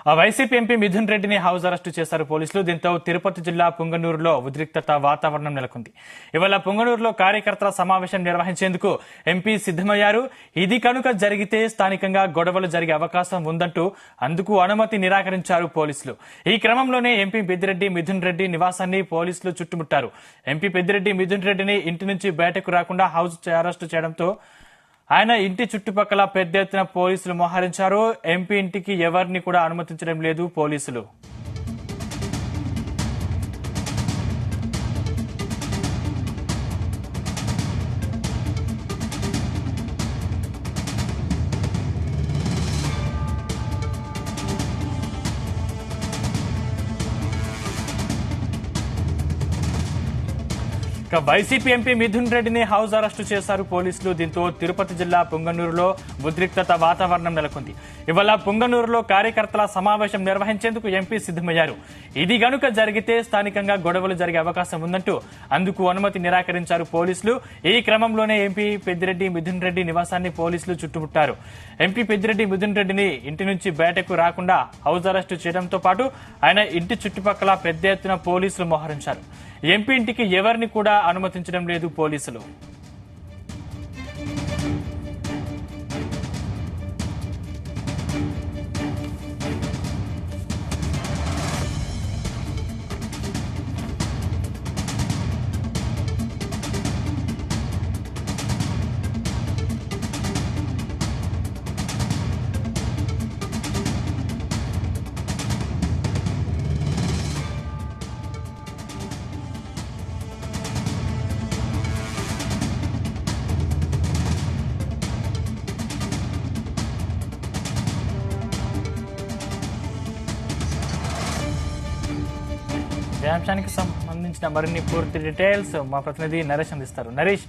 YCP MP Mithun రెడ్డిని house arrest చేశారు పోలీసులు. దీంతో తిరుపతి జిల్లా పుంగనూరులో ఉద్రిక్తత వాతావరణం నెలకొంది. ఇవాళ పుంగనూరులో కార్యకర్తల సమావేశం నిర్వహించేందుకు ఎంపీ సిద్దమయ్యారు. ఇది కనుక జరిగితే స్థానికంగా గొడవలు జరిగే అవకాశం ఉందంటూ అందుకు అనుమతి నిరాకరించారు పోలీసులు. ఈ క్రమంలోనే ఎంపీ పెద్దిరెడ్డి మిథున్ రెడ్డి నివాసాన్ని పోలీసులు చుట్టుముట్టారు. ఎంపీ పెద్దిరెడ్డి మిథున్ రెడ్డిని ఇంటి నుంచి బయటకు రాకుండా హౌస్ అరెస్టు చేయడంతో ఆయన ఇంటి చుట్టుపక్కల పెద్ద ఎత్తున పోలీసులు మోహరించారు. ఎంపీ ఇంటికి ఎవరిని కూడా అనుమతించడం లేదు పోలీసులు. వైసీపీ ఎంపీ మిథున్ రెడ్డిని హౌస్ అరెస్టు చేశారు పోలీసులు. దీంతో తిరుపతి జిల్లా పుంగనూరులో ఉద్రిక్తత వాతావరణం నెలకొంది. ఇవాళ పుంగనూరులో కార్యకర్తల సమావేశం నిర్వహించేందుకు ఎంపీ సిద్దమయ్యారు. ఇది గనుక జరిగితే స్థానికంగా గొడవలు జరిగే అవకాశం ఉందంటూ అందుకు అనుమతి నిరాకరించారు పోలీసులు. ఈ క్రమంలోనే ఎంపీ పెద్దిరెడ్డి మిథున్ రెడ్డి నివాసాన్ని పోలీసులు చుట్టుముట్టారు. ఎంపీ పెద్దిరెడ్డి మిథున్ రెడ్డిని ఇంటి నుంచి బయటకు రాకుండా హౌస్ అరెస్టు చేయడంతో పాటు ఆయన ఇంటి చుట్టుపక్కల పెద్ద ఎత్తున పోలీసులు మోహరించారు. ఎంపీ ఇంటికి ఎవరిని కూడా అనుమతించడం లేదు పోలీసులు. ఈ అంశానికి సంబంధించిన మరిన్ని పూర్తి డీటెయిల్స్ మా ప్రతినిధి నరేష్ అందిస్తారు. Naresh,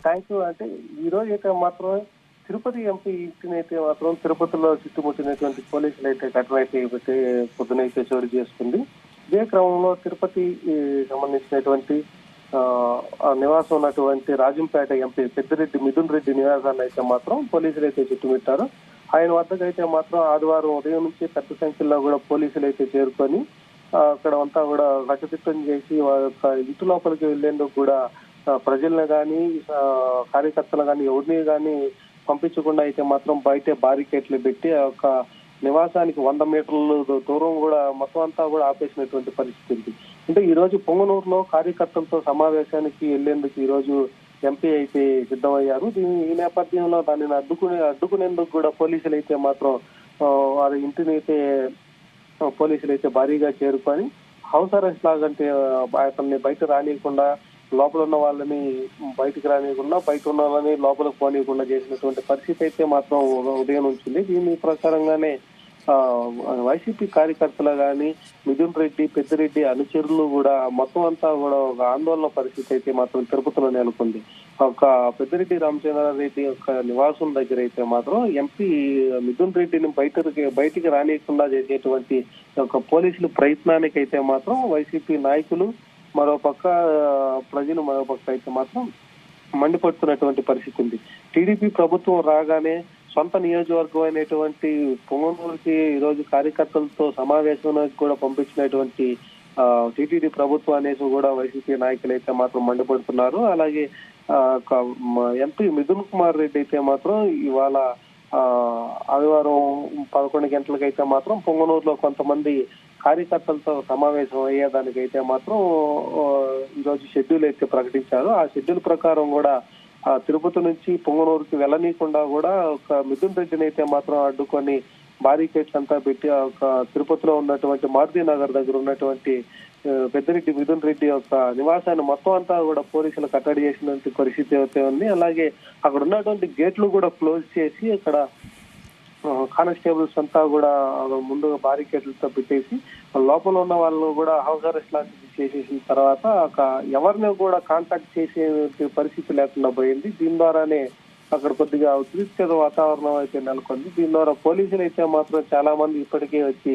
thank you. అంటే ఈ రోజు అయితే మాత్రం తిరుపతి ఎంపీ ఇంటిని అయితే మాత్రం తిరుపతిలో చుట్టుముట్టినటువంటి పోలీసులు అయితే ఘటన అయితే పొద్దునైతే చోటు చేసుకుంది. ఇదే క్రమంలో తిరుపతి సంబంధించినటువంటి నివాసం ఉన్నటువంటి రాజంపేట ఎంపీ పెద్దిరెడ్డి మిథున్ రెడ్డి నివాసాన్ని అయితే మాత్రం పోలీసులు అయితే చుట్టుముట్టారు. ఆయన వద్దకు అయితే మాత్రం ఆదివారం ఉదయం నుంచి పెద్ద సంఖ్యలో కూడా పోలీసులు అయితే చేరుకొని అక్కడ అంతా కూడా కట్టుదిట్టం చేసి ఇంటి లోపలికి వెళ్లేందుకు కూడా ప్రజలను కానీ కార్యకర్తలు కానీ ఎవరిని కానీ పంపించకుండా అయితే మాత్రం బయటే బారికేట్లు పెట్టి ఒక నివాసానికి 100 మీటర్ల దూరం కూడా మొత్తం అంతా కూడా ఆపేసినటువంటి పరిస్థితి ఉంది. అంటే ఈ రోజు పొంగనూరులో కార్యకర్తలతో సమావేశానికి వెళ్లేందుకు ఈ రోజు ఎంపీ అయితే సిద్ధమయ్యారు. ఈ నేపథ్యంలో దానిని అడ్డుకునేందుకు కూడా పోలీసులు అయితే మాత్రం వారి ఇంటిని అయితే పోలీసులు అయితే భారీగా చేరుకొని హౌస్ అరెస్ట్ లాగంటే అతన్ని బయట రానియకుండా, లోపల ఉన్న వాళ్ళని బయటకు రానియకుండా, బయట ఉన్న వాళ్ళని లోపలికి పోనీయకుండా చేసినటువంటి పరిస్థితి అయితే మాత్రం ఉదయం ఉంటుంది. దీని ప్రకారంగానే వైసీపీ కార్యకర్తలు గాని మిథున్ రెడ్డి పెద్దిరెడ్డి అనుచరులు కూడా మొత్తం అంతా కూడా ఒక ఆందోళన పరిస్థితి అయితే మాత్రం తిరుపతిలో నెలకొంది. ఒక పెద్దిరెడ్డి రామచంద్రారెడ్డి యొక్క నివాసం దగ్గర అయితే మాత్రం ఎంపీ మిథున్ రెడ్డిని బయటికి రానియకుండా చేసేటువంటి ఒక పోలీసుల ప్రయత్నానికి అయితే మాత్రం వైసీపీ నాయకులు మరోపక్క ప్రజలు మరోపక్క అయితే మాత్రం మండిపడుతున్నటువంటి పరిస్థితి ఉంది. టీడీపీ ప్రభుత్వం రాగానే సొంత నియోజకవర్గం అయినటువంటి పొంగనూరుకి ఈ రోజు కార్యకర్తలతో సమావేశానికి కూడా పంపించినటువంటి టీటీడీ ప్రభుత్వం అనేసి కూడా వైసీపీ నాయకులు అయితే మాత్రం మండిపడుతున్నారు. అలాగే ఎంపీ మిథున్ కుమార్ రెడ్డి అయితే మాత్రం ఇవాళ ఆదివారం 11 గంటలకైతే మాత్రం పొంగనూరులో కొంతమంది కార్యకర్తలతో సమావేశం అయ్యేదానికైతే మాత్రం ఈరోజు షెడ్యూల్ అయితే ప్రకటించారు. ఆ షెడ్యూల్ ప్రకారం కూడా తిరుపతి నుంచి పొంగనూరుకి వెళ్ళనీయకుండా కూడా ఒక మిథున్ రెడ్డిని అయితే మాత్రం అడ్డుకొని బారికేట్స్ అంతా పెట్టి ఒక తిరుపతిలో ఉన్నటువంటి మారుతి నగర్ దగ్గర ఉన్నటువంటి పెద్దిరెడ్డి మిథున్ రెడ్డి యొక్క నివాసాన్ని మొత్తం అంతా కూడా పోలీసులు కట్టడి చేసినటువంటి పరిస్థితి అయితే ఉంది. అలాగే అక్కడ ఉన్నటువంటి గేట్లు కూడా క్లోజ్ చేసి అక్కడ కానిస్టేబుల్స్ అంతా కూడా ముందుగా బారికేట్లతో పెట్టేసి లోపల ఉన్న వాళ్ళు కూడా హౌస్ అరెస్ట్ లాంటిది చేసేసిన తర్వాత ఎవరిని కూడా కాంటాక్ట్ చేసే పరిస్థితి లేకుండా పోయింది. దీని ద్వారానే అక్కడ కొద్దిగా ఉద్రిక్తత వాతావరణం అయితే నెలకొంది. దీని ద్వారా పోలీసులు అయితే మాత్రం చాలా మంది ఇప్పటికే వచ్చి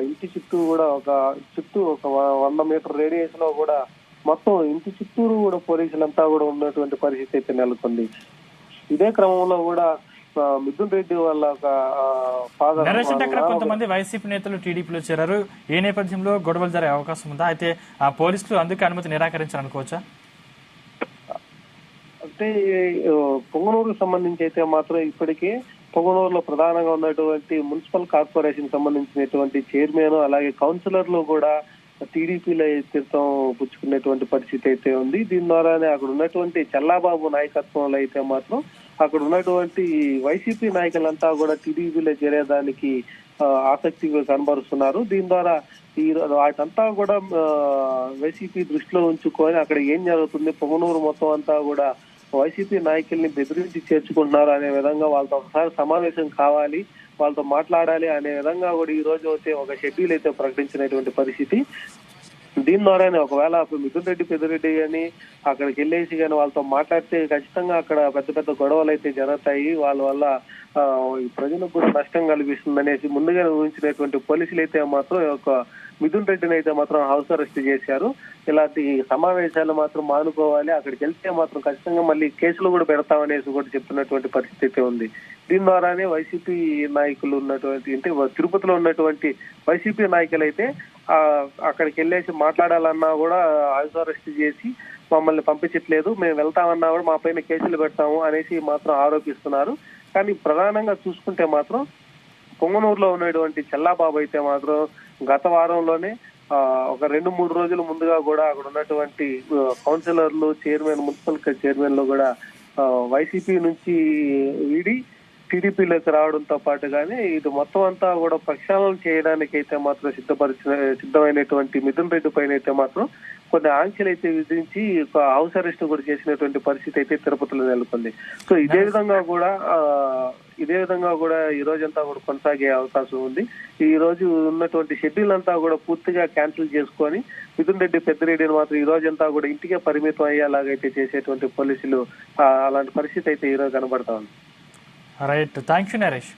ఇంటి చుట్టూ కూడా ఒక 100 మీటర్ రేడియస్ లో కూడా మొత్తం ఇంటి చుట్టూరు కూడా పోలీసులంతా కూడా ఉన్నటువంటి పరిస్థితి అయితే నెలకొంది. ఇదే క్రమంలో కూడా మిథున్ రెడ్డి వాళ్ళ ఫాదర్ నరేష్ అంటే అక్కడ కొంతమంది వైసీపీ నేతలు టీడీపీలో చేరారు. ఏ నేపథ్యంలో గొడవలు జరిగే అవకాశం ఉందా? అయితే ఆ పోలీసులు అందుకే అనుమతి నిరాకరించారు అనుకోవచ్చా? అంటే పొంగనూరుకు సంబంధించి అయితే మాత్రం ఇప్పటికే పొంగనూరులో ప్రధానంగా ఉన్నటువంటి మున్సిపల్ కార్పొరేషన్ సంబంధించినటువంటి చైర్మన్ అలాగే కౌన్సిలర్లు కూడా టీడీపీలో తీర్థం పుచ్చుకునేటువంటి పరిస్థితి అయితే ఉంది. దీని ద్వారానే అక్కడ ఉన్నటువంటి చల్లాబాబు నాయకత్వంలో అయితే మాత్రం అక్కడ ఉన్నటువంటి వైసీపీ నాయకులంతా కూడా టీడీపీలో చేరేదానికి ఆసక్తి కనబరుస్తున్నారు. దీని ద్వారా ఈ వాటంతా కూడా వైసీపీ దృష్టిలో ఉంచుకొని అక్కడ ఏం జరుగుతుంది, పొంగనూరు మొత్తం అంతా కూడా వైసీపీ నాయకుల్ని బెదిరించి చేర్చుకుంటున్నారు అనే విధంగా వాళ్ళతో ఒకసారి సమావేశం కావాలి, వాళ్ళతో మాట్లాడాలి అనే విధంగా కూడా ఈ రోజు అయితే ఒక షెడ్యూల్ అయితే ప్రకటించినటువంటి పరిస్థితి. దీని ద్వారానే ఒకవేళ మిథున్ రెడ్డి పెద్దిరెడ్డి అని అక్కడికి వెళ్ళేసి కానీ వాళ్ళతో మాట్లాడితే ఖచ్చితంగా అక్కడ పెద్ద పెద్ద గొడవలు అయితే జరుగుతాయి, వాళ్ళ వల్ల ప్రజలకు కూడా నష్టం కలిగిస్తుంది అనేసి ముందుగానే ఊహించినటువంటి పోలీసులు అయితే మాత్రం ఒక మిథున్ రెడ్డిని అయితే మాత్రం హౌస్ అరెస్ట్ చేశారు. ఇలాంటి సమావేశాలు మాత్రం మానుకోవాలి, అక్కడికి వెళ్తే మాత్రం ఖచ్చితంగా మళ్ళీ కేసులు కూడా పెడతామనేసి కూడా చెప్తున్నటువంటి పరిస్థితి అయితే ఉంది. దీని ద్వారానే వైసీపీ నాయకులు ఉన్నటువంటి అంటే తిరుపతిలో ఉన్నటువంటి వైసీపీ నాయకులు అయితే అక్కడికి వెళ్ళేసి మాట్లాడాలన్నా కూడా హౌస్ అరెస్ట్ చేసి మమ్మల్ని పంపించట్లేదు, మేము వెళ్తామన్నా కూడా మా పైన కేసులు పెడతాము అనేసి మాత్రం ఆరోపిస్తున్నారు. కానీ ప్రధానంగా చూసుకుంటే మాత్రం పొంగనూరులో ఉన్నటువంటి చెల్లాబాబు అయితే మాత్రం గత వారంలోనే ఒక 2-3 రోజుల ముందుగా కూడా అక్కడ ఉన్నటువంటి కౌన్సిలర్లు చైర్మన్ మున్సిపల్ చైర్మన్లు కూడా వైసీపీ నుంచి వీడి టీడీపీలోకి రావడంతో పాటుగానే ఇది మొత్తం అంతా కూడా ప్రక్షాళన చేయడానికి అయితే మాత్రం సిద్ధమైనటువంటి మిథున్ రెడ్డి పైన అయితే మాత్రం కొన్ని ఆంక్షలు అయితే విధించి హౌస్ అరెస్ట్ కూడా చేసినటువంటి పరిస్థితి అయితే తిరుపతిలో నెలకొంది. సో ఇదే విధంగా కూడా ఈ రోజంతా కూడా కొనసాగే అవకాశం ఉంది. ఈ రోజు ఉన్నటువంటి షెడ్యూల్ అంతా కూడా పూర్తిగా క్యాన్సిల్ చేసుకొని మిథున్ రెడ్డి పెద్దిరెడ్డిని మాత్రం ఈ రోజంతా కూడా ఇంటికే పరిమితం అయ్యేలాగైతే చేసేటువంటి పోలీసులు అలాంటి పరిస్థితి అయితే ఈ రోజు కనబడతా ఉంది. Right, thank you Naresh.